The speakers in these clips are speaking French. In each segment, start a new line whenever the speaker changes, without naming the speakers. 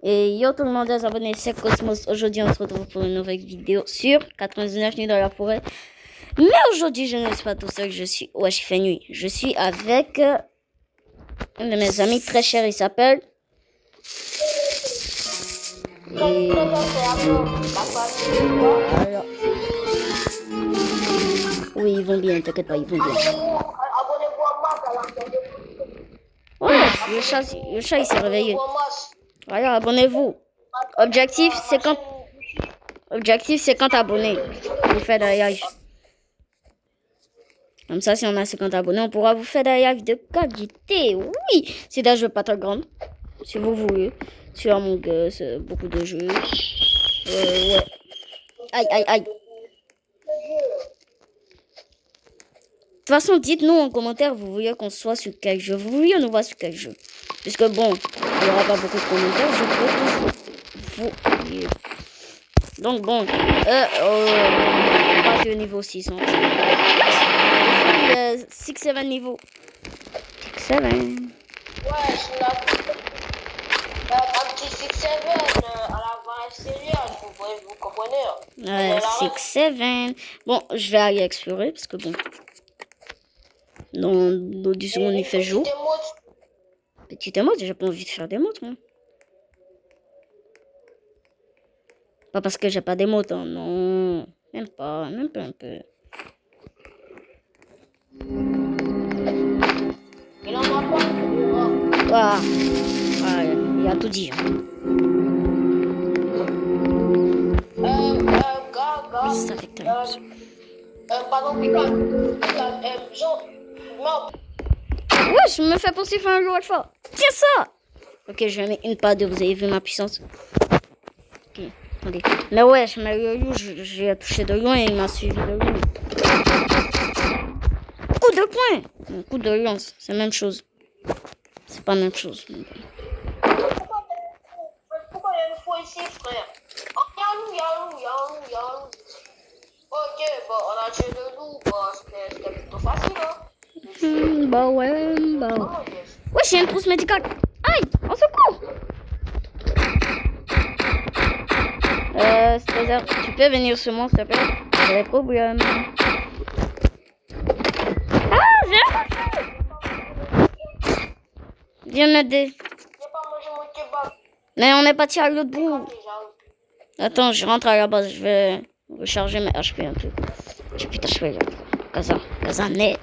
Et yo tout le monde, les abonnés, c'est Cosmos. Aujourd'hui, on se retrouve pour une nouvelle vidéo sur 99 nuits dans la forêt. Mais aujourd'hui, je ne suis pas tout seul, je suis... Ouais, je fais nuit. Je suis avec un de mes amis très chers, il s'appelle... Et... Voilà. Oui, ils vont bien, t'inquiète pas, ils vont bien. Ouais, le chat il s'est réveillé. Voilà, abonnez-vous. Objectif 50 abonnés. Vous faites des lives. Comme ça, si on a 50 abonnés, on pourra vous faire des lives de qualité. Oui, c'est des jeux pas très grands. Si vous voulez. Sur Among Us, beaucoup de jeux. Ouais. Aïe, aïe, aïe. De toute façon, dites-nous en commentaire, vous voulez qu'on soit sur quel jeu. Vous voulez nous voir sur quel jeu. Puisque bon, il n'y aura pas beaucoup de commentaires. Je peux tous vous lire. Donc bon, pas au niveau 600. 6-7 niveau. 6-7.
Ouais, je l'ai un petit 6-7 à la vraie série, vous comprenez.
Ouais, 6-7. Bon, je vais aller explorer parce que bon, dans 10 secondes il fait jour. Petite émote, j'ai pas envie de faire des mots, moi. Pas parce que j'ai pas des mots, hein, non. Même pas un peu.
Il en a pas.
Ah, il a tout dit.
Gars,
Ça fait que t'as
pardon, Picard, Jean,
ouais, je me fais poursuivre un jour de fois. Tiens ça. Ok, je vais mettre une pas de, vous avez vu ma puissance. Ok, attendez. Mais ouais, j'ai touché de loin et il m'a suivi de loin. Coup de poing. Coup de lance, c'est la même chose. C'est pas la même chose.
pourquoi il y a une fois ici, frère? Oh, il y a un loup. Ok, bon, on a tué le loup, c'était plutôt facile, hein?
Bah ouais, bah ouais. Ouais, j'ai une trousse médicale. Aïe, au secours. C'est-à-dire, tu peux venir sur moi, s'il te plaît? J'ai des problèmes. Ah, j'ai un refus. Viens m'aider.
J'ai pas mangé mon kebab.
Mais on est parti à l'autre bout. Attends, je rentre à la base, je vais recharger mes HP un peu. J'ai plus d'HP là. Kazané.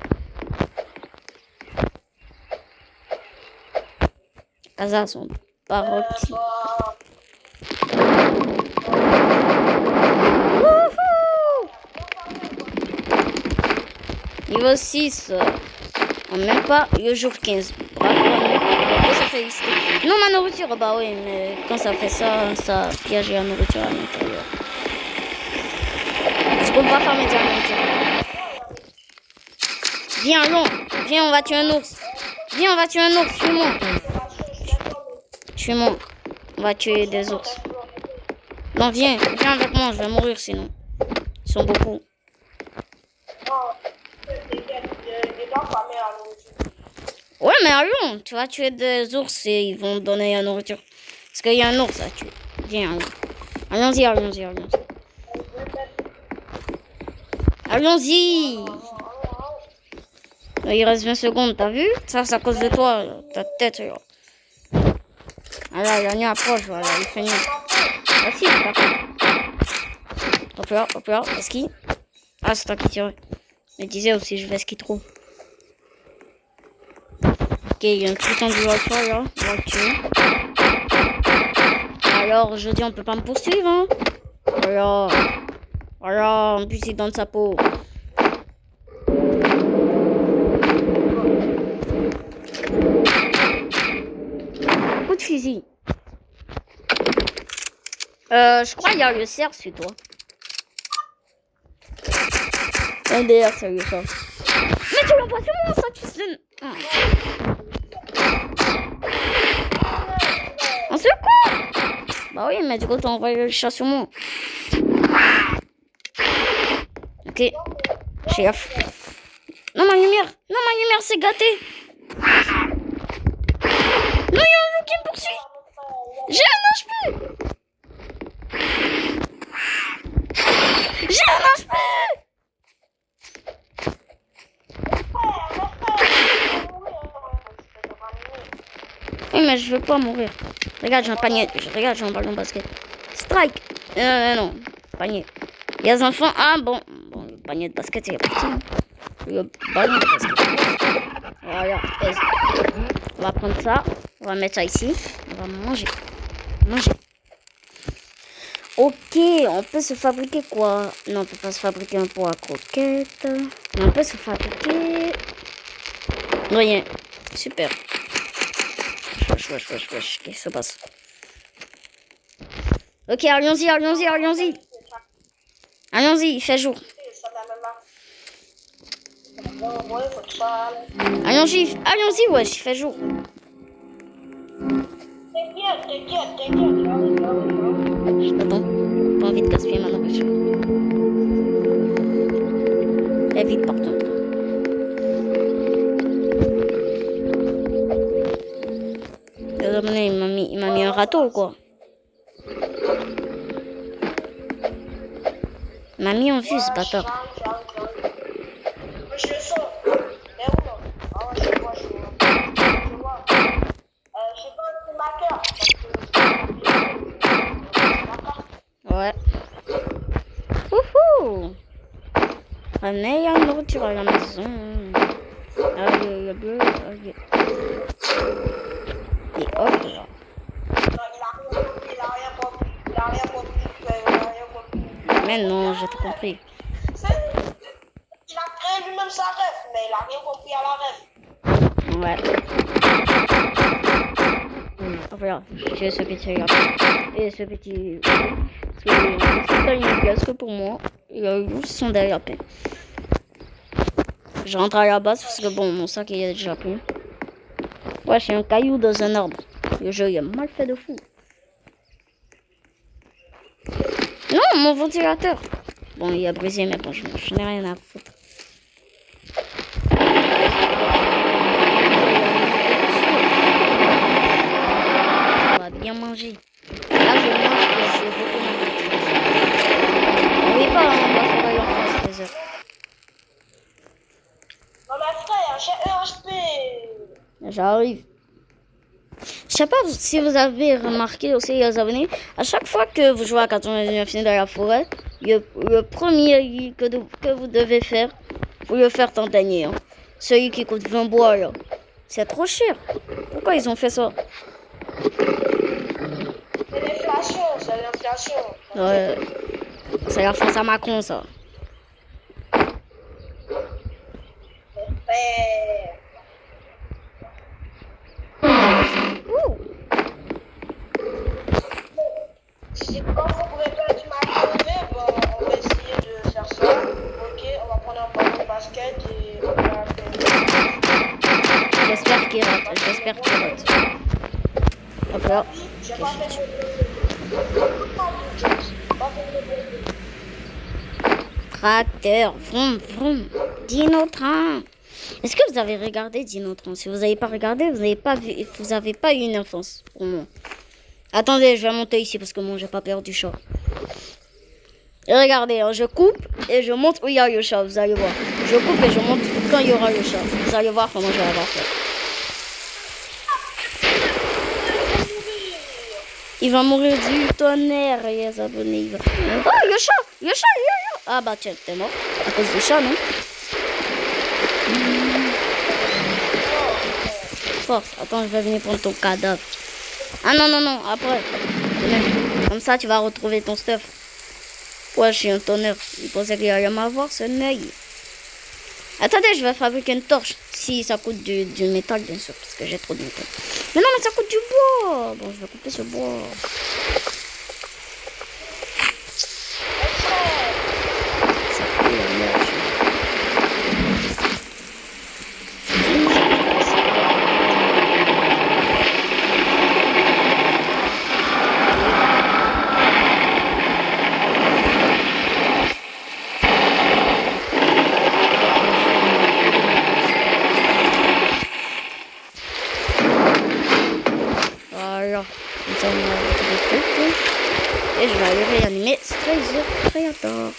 Kaza sont pas petits. Niveau 6. En même pas le jour 15. Bravo. Ça fait ici. Non, ma nourriture, bah oui, mais quand ça fait ça, ça piège la nourriture à l'intérieur. Est-ce qu'on va farmer de la nourriture? Viens, allons. Viens, on va tuer un ours. Viens, on va tuer un ours. Suis-moi. Suis-moi. On va tuer des ours. Non, viens avec moi, je vais mourir sinon. Ils sont beaucoup. Ouais, mais allons, tu vas tuer des ours et ils vont donner la nourriture. Parce qu'il y a un ours à tuer. Viens, allons-y. Allons-y. Il reste 20 secondes, t'as vu? Ça, c'est à cause de toi, ta tête, là. Voilà, il approche, voilà, il fait nuit. Ah si, d'accord. Hop là, ski. Ah, c'est toi qui tire. Je disais aussi, je vais ski trop. Ok, il y a un putain de voiture là, on va le tuer. Alors, je dis, on peut pas me poursuivre, hein. Voilà, en plus il donne sa peau. Coup de fusil. Je crois qu'il y a le cerf sur toi. Un DR, c'est le cerf. Mais tu l'envoies sur moi, ça, tu sais. On se court. Bah oui, mais du coup, t'as envoyé le chat sur moi. Ok. Chef. Non, ma lumière, c'est gâté. Non, il y a un loup qui me poursuit. J'ai un HP. Oui, mais je veux pas mourir. Regarde, j'ai un panier. Regarde, j'ai un ballon de basket. Strike. Non, panier. Il y a des enfants. Ah, bon, le panier de basket, il y a parti. Le ballon de basket. Voilà. On va prendre ça. On va mettre ça ici. On va manger. Ok, on peut se fabriquer quoi? Non, on peut pas se fabriquer un pot à croquettes. Mais on peut se fabriquer... Rien. Super. Wesh. Qu'est-ce qui se passe? Ok, allons-y. Allons-y, il fait jour. Allons-y, wesh, il fait jour.
T'inquiète.
Attends, pas envie de gaspiller ma nourriture. Et vite, par contre. Il m'a mis un râteau ou quoi? Il m'a mis en vue, ce bâtard.
Je le sens. Mais où non? Ah ouais, je vois. Je sais pas si ma cœur.
Ouais. Wouhou! Ramenez la nourriture à la maison. Allez. Et hop là.
Il a rien compris.
Mais non, j'ai tout compris.
Il a créé lui-même sa rêve, mais il a rien compris à la rêve.
Ouais. Voilà, j'ai ce petit lapin. Et ce petit... C'est pas une place que pour moi. Il a juste son derrière lapin. Je rentre à la base parce que bon, mon sac il est déjà pris. Ouais, j'ai un caillou dans un arbre. Le jeu il est mal fait de fou. Non, mon ventilateur. Bon, il a brisé, mais bon, je n'ai rien à foutre. On va bien manger. Là, je mange et je retourne à ma chose. On n'est pas en bas sur la France, les heures.
Non, mais frère, j'ai EHP.
J'arrive. Je sais pas si vous avez remarqué aussi, les abonnés, à chaque fois que vous jouez à 99 films dans la forêt, le premier que vous devez faire, vous le faire tant gagner. Hein. Celui qui coûte 20 bois, là. C'est trop cher. Pourquoi ils ont fait ça?
C'est l'inflation.
Ouais. C'est la France à Macron, ça.
Si quand vous pouvez pas du mal bon, on va essayer de faire ça. Ok, on va prendre un ballon de basket et on va faire.
J'espère qu'il rate. Hop là.
J'ai pas fait
Tracteur, vroom. Dino-train. Est-ce que vous avez regardé Dino-train? Si vous n'avez pas regardé, vous n'avez pas eu une enfance pour moi. Attendez, je vais monter ici parce que moi, j'ai pas peur du chat. Et regardez, hein, je coupe et je monte où il y a le chat, vous allez voir. Je coupe et je monte quand il y aura le chat. Vous allez voir comment je vais avoir peur. Il va mourir du tonnerre, les abonnés. Oh, le chat. Ah bah tiens, t'es mort. À cause du chat, non? Force, attends, je vais venir prendre ton cadavre. Ah non, après. Comme ça, tu vas retrouver ton stuff. Ouais, je suis un tonnerre. Il pensait qu'il allait m'avoir, ce nègre. Attendez, je vais fabriquer une torche. Si ça coûte du métal, bien sûr, parce que j'ai trop de métal. Mais non, mais ça coûte du bois. Bon, je vais couper ce bois. Ça coûte la merde. Voilà. Comme ça, on a des trucs. Et je vais aller réanimer ce créateur.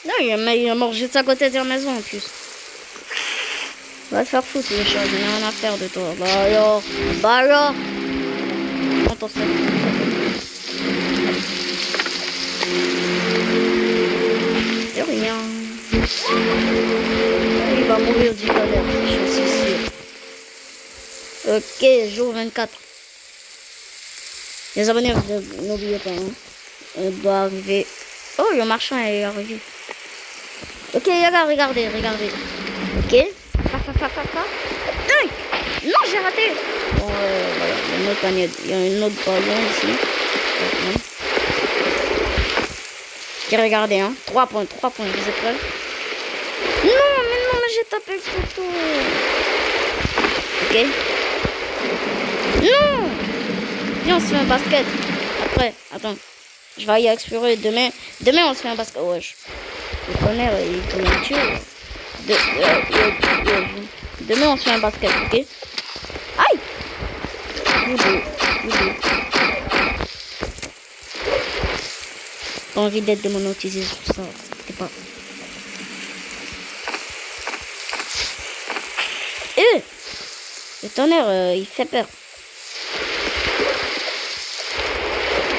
Non, il a mort juste à côté de la maison en plus. Va te faire foutre, le chat, j'en ai rien à faire de toi. Bah alors. Attends, ça. C'est rien. Il va mourir du tonnerre, je suis sûr. Ok, jour 24. Les abonnés, n'oubliez pas, hein. On doit arriver. Oh, le marchand est arrivé. Ok, regardez. Ok. Aïe! Non, j'ai raté. Bon, voilà, il y a une autre ballon ici. Ok, regardez, hein. 3 points, vous êtes prêts? Non, mais j'ai tapé le couteau. Ok. Non! Viens, on se fait un basket. Après, attends. Je vais aller explorer demain. Demain, on se fait un basket. Wesh. Le tonnerre, il peut me tuer. Demain, on se fait un basket, ok? Aïe! Vous deux. Pas envie d'être démonétisé sur ça. C'était pas. Le tonnerre, il fait peur.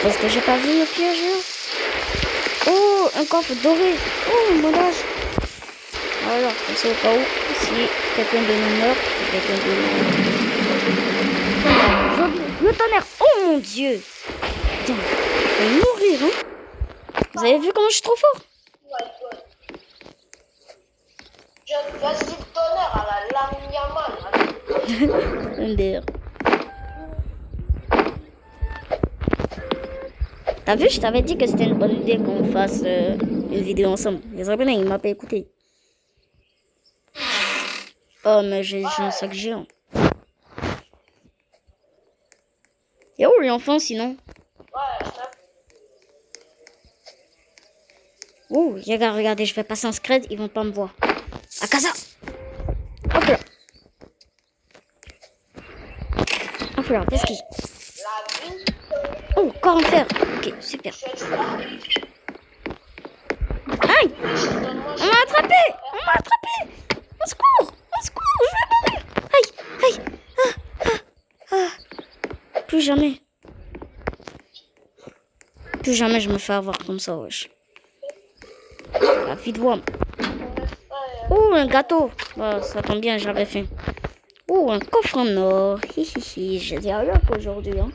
Parce que j'ai pas vu le piège là. Oh, un coffre doré. Oh, une bandage. Alors, on sait au cas où. Si quelqu'un de nous meurt, le tonnerre. Oh mon dieu. Putain, je vais mourir, hein. Vous avez vu comment je suis trop fort?
Ouais. Vas-y, le tonnerre à la Lamine Yamal.
MDR. T'as vu, je t'avais dit que c'était une bonne idée qu'on fasse une vidéo ensemble. Les abonnés, ils m'ont pas écouté. Oh, mais j'ai un sac géant. Y'a où l'enfant sinon?
Ouais,
Oh, regardez, je vais passer en scred, ils vont pas me voir. À casa! Hop là! Hop là, qu'est-ce qu'il y a? Oh, corps en fer! Ok, super. Aïe! On m'a attrapé! Au secours! Je vais mourir! Aïe! Plus jamais je me fais avoir comme ça, wesh. La vie de moi. Oh, un gâteau! Oh, ça tombe bien, j'avais faim. Oh, un coffre en or. J'ai dit rien qu'aujourd'hui, hein.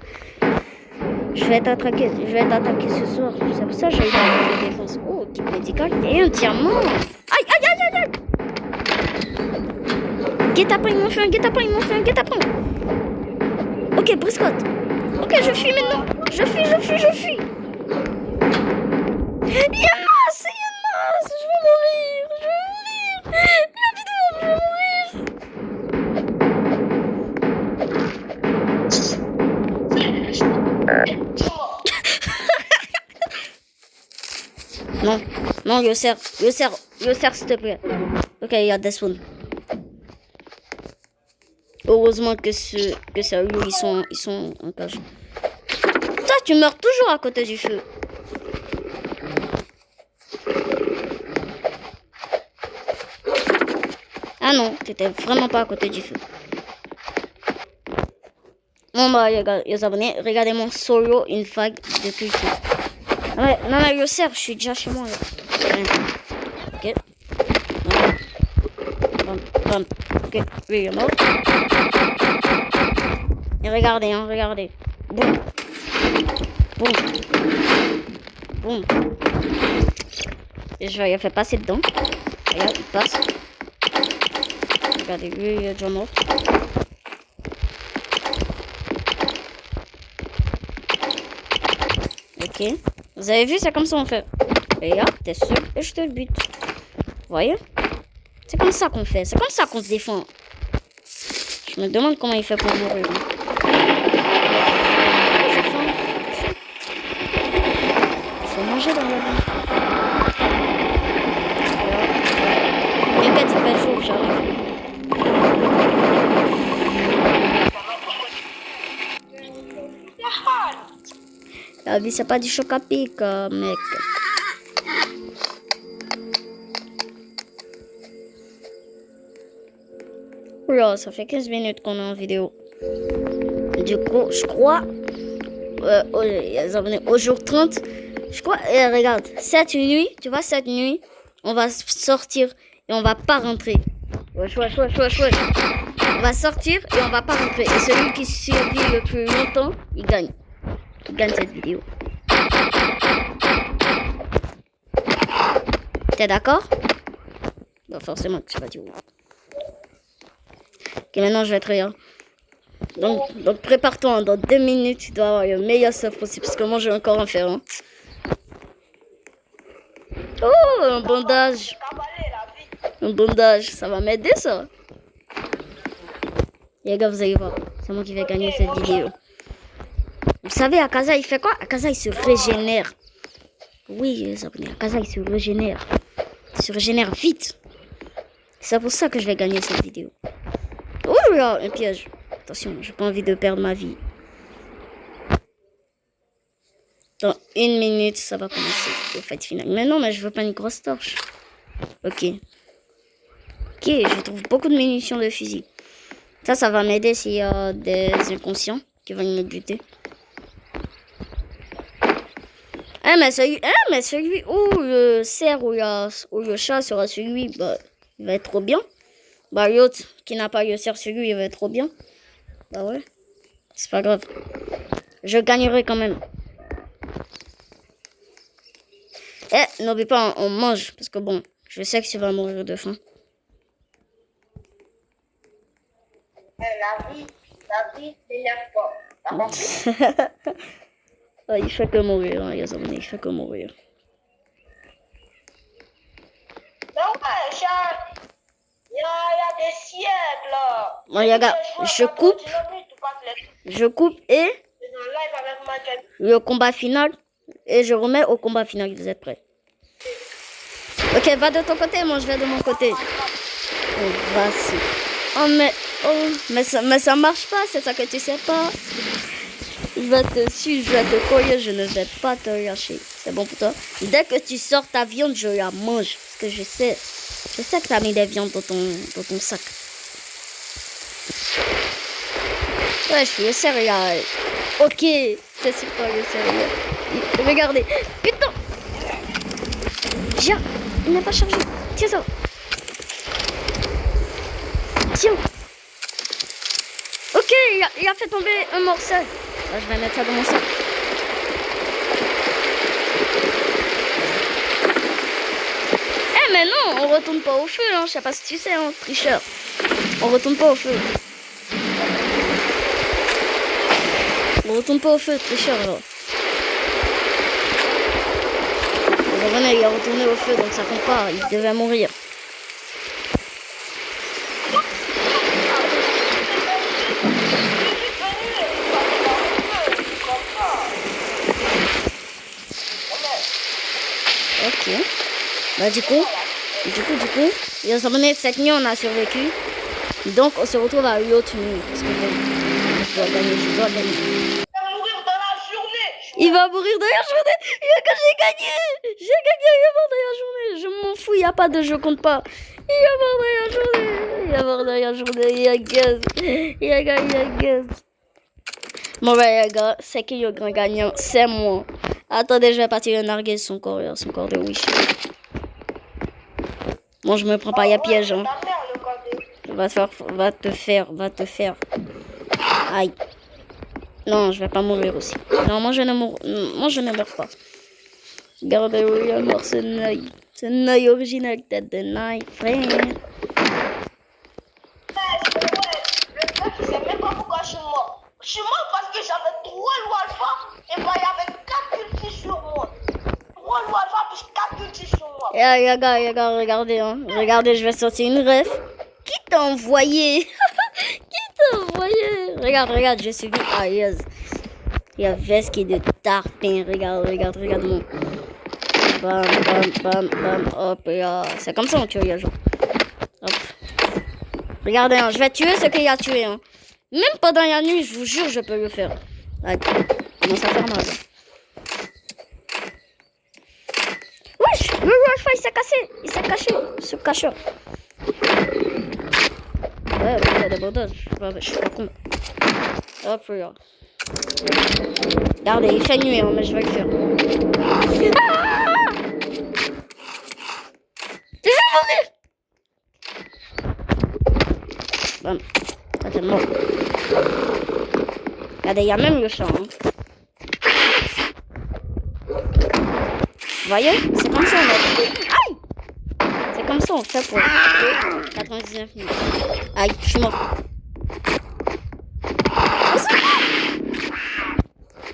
Je vais t'attaquer ce soir. C'est pour ça que j'ai eu la défense. Oh, type médical. Et un diamant. Aïe! Guet-apens, ils m'ont fait un guet-apens. Ok, briscotte. Ok, je fuis maintenant. Je fuis. Il y a une masse. Je vais mourir. Viens vite voir, je vais mourir. Non, Yosser, s'il te plaît. Ok, il y a des spawns. Heureusement que ça, ils sont en cage. Toi, tu meurs toujours à côté du feu. Ah non, t'étais vraiment pas à côté du feu. Bon bah, les abonnés, regardez mon solo une vague de culture. Non, Yosser, je suis déjà chez moi là. Ok. Bam. Ok, lui il est mort. Et regardez. Boum. Et je vais faire passer dedans. Regarde, il passe. Regardez, lui il est déjà mort. Ok. Vous avez vu, c'est comme ça on fait. Regarde, t'es sûr et je te bute. Vous voyez? C'est comme ça qu'on fait. C'est comme ça qu'on se défend. Je me demande comment il fait pour mourir. J'ai faim. Il faut manger dans la vie. T'inquiète, il fait chaud, j'arrive. La vie, c'est pas du choc à pic, mec. Là, ça fait 15 minutes qu'on est en vidéo. Du coup, je crois... les abonnés au jour 30. Je crois... regarde, cette nuit, tu vois, cette nuit, on va sortir et on va pas rentrer. Wesh. On va sortir et on va pas rentrer. Et celui qui survit le plus longtemps, il gagne. Il gagne cette vidéo. T'es d'accord? Bon, forcément, tu vas dire oui. Ok, maintenant, je vais être rien. Donc prépare-toi, dans 2 minutes, tu dois avoir le meilleur stuff possible, parce que moi, j'ai encore un fer. Hein. Oh, un bandage. Un bandage, ça va m'aider, ça. Les gars, vous allez voir, c'est moi qui vais gagner cette vidéo. Vous savez, Akaza, il fait quoi? Akaza, il se régénère. Oui, les abonnés, Akaza, il se régénère. Il se régénère vite. C'est pour ça que je vais gagner cette vidéo. Oh, regarde, un piège. Attention, j'ai pas envie de perdre ma vie. Dans 1 minute, ça va commencer le fight final. Mais non, mais je veux pas une grosse torche. Ok. Ok, je trouve beaucoup de munitions de fusil. Ça va m'aider s'il y a des inconscients qui vont me buter. Mais celui où le cerf ou le chat sera celui, bah, il va être trop bien. Bah, l'autre qui n'a pas le cerf sur lui, il va être trop bien. Bah ouais, c'est pas grave. Je gagnerai quand même. N'oublie pas, on mange. Parce que bon, je sais que tu vas mourir de faim.
La vie, t'énerve pas. T'as compris?
Il fait que mourir, hein, les amis, il fait que mourir.
Donc, il y a des siècles, là.
Bon, regarde, je coupe et le combat final. Et je remets au combat final, vous êtes prêts? Ok, va de ton côté, moi je vais de mon côté. Oh, vas-y. Mais ça marche pas, c'est ça que tu sais pas. Je vais te suivre, je vais te coller, je ne vais pas te lâcher. C'est bon pour toi? Dès que tu sors ta viande, je la mange. Parce que je sais que tu as mis des viandes dans ton sac. Ouais, je suis le céréal. Ok, c'est super le céréal. Regardez. Putain! Viens, il n'a pas chargé. Tiens ça. Tiens. Ok, il a fait tomber un morceau. Là, je vais mettre ça dans mon sac. Mais non, on retourne pas au feu, hein. Je sais pas si tu sais, hein, tricheur. On retourne pas au feu. On retourne pas au feu, tricheur, là. Il a retourné au feu, donc ça compte pas. Il devait mourir. Ok. Bah du coup, les abonnés, cette nuit on a survécu. Donc on se retrouve à l'autre nuit. Parce que je dois gagner.
Il va mourir dans la journée.
Il va mourir dans la journée. J'ai gagné. Il va mort dans la journée. Je m'en fous, il n'y a pas de jeu, compte pas. Il va mort dans la journée. Il a gaz. Il a gaz. Bon bah les gars, c'est qui le grand gagnant? C'est moi. Attendez, je vais partir le narguer son corps de wish. Bon, je me prends pas, il y a piège. Hein. Va te faire. Aïe. Non, je vais pas mourir aussi. Non, moi je ne meurs pas. Regardez où il est mort, ce Naï. Ce Naï original, tête de Naï, frère.
Le gars, tu sais même pas pourquoi je suis mort. Je suis mort parce que j'avais 3 lois alpha et bah il y avait 4 ultis sur moi. 3 lois alpha plus 4 ultis sur moi.
Regardez, hein. Regardez, je vais sortir une ref. Qui t'a envoyé? Regarde, je suis vite. Ah, yes. Il y a veste qui est de tarpin. Regarde-moi. Bam. Hop, là. C'est comme ça on tue les gens. Hop. Regardez, hein, je vais tuer ce qu'il a tué. Hein. Même pendant la nuit, je vous jure, je peux le faire. Là, commence à faire mal. Wesh, le Alpha, il s'est cassé. Il s'est caché. Ce cacheur. Ouais, d'abandon. Je suis pas con. Hop, regarde. Regardez, il fait nuit, hein, mais je vais le faire. Ah, je vais mourir. Bon, ça c'est mort. Regardez, il y a même le champ. Hein. Vous voyez? C'est comme ça, on fait. Aïe! C'est comme ça, on fait pour 99 minutes. Aïe, je suis mort.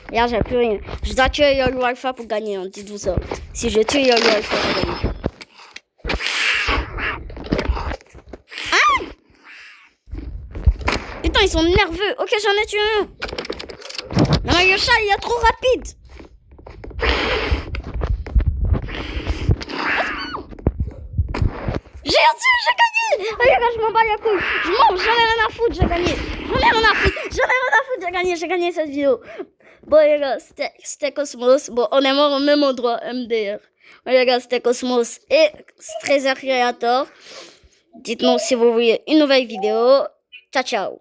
Regarde, j'ai plus rien. Je dois tuer Yolo Alpha pour gagner, hein, dites-vous ça. Si je tue Yolo Alpha pour gagner. Aïe! Putain, ils sont nerveux. Ok, j'en ai tué un. Non, mais le chat, il est trop rapide. J'ai gagné. Regarde, je m'en bats les couilles. Je mange, j'en ai rien à foutre, j'ai gagné. J'ai gagné cette vidéo. Bon, les gars, c'était Cosmos. Bon, on est mort au même endroit, MDR. Bon, les gars, c'était Cosmos et Treasure Creator. Dites-nous si vous voulez une nouvelle vidéo. Ciao, ciao.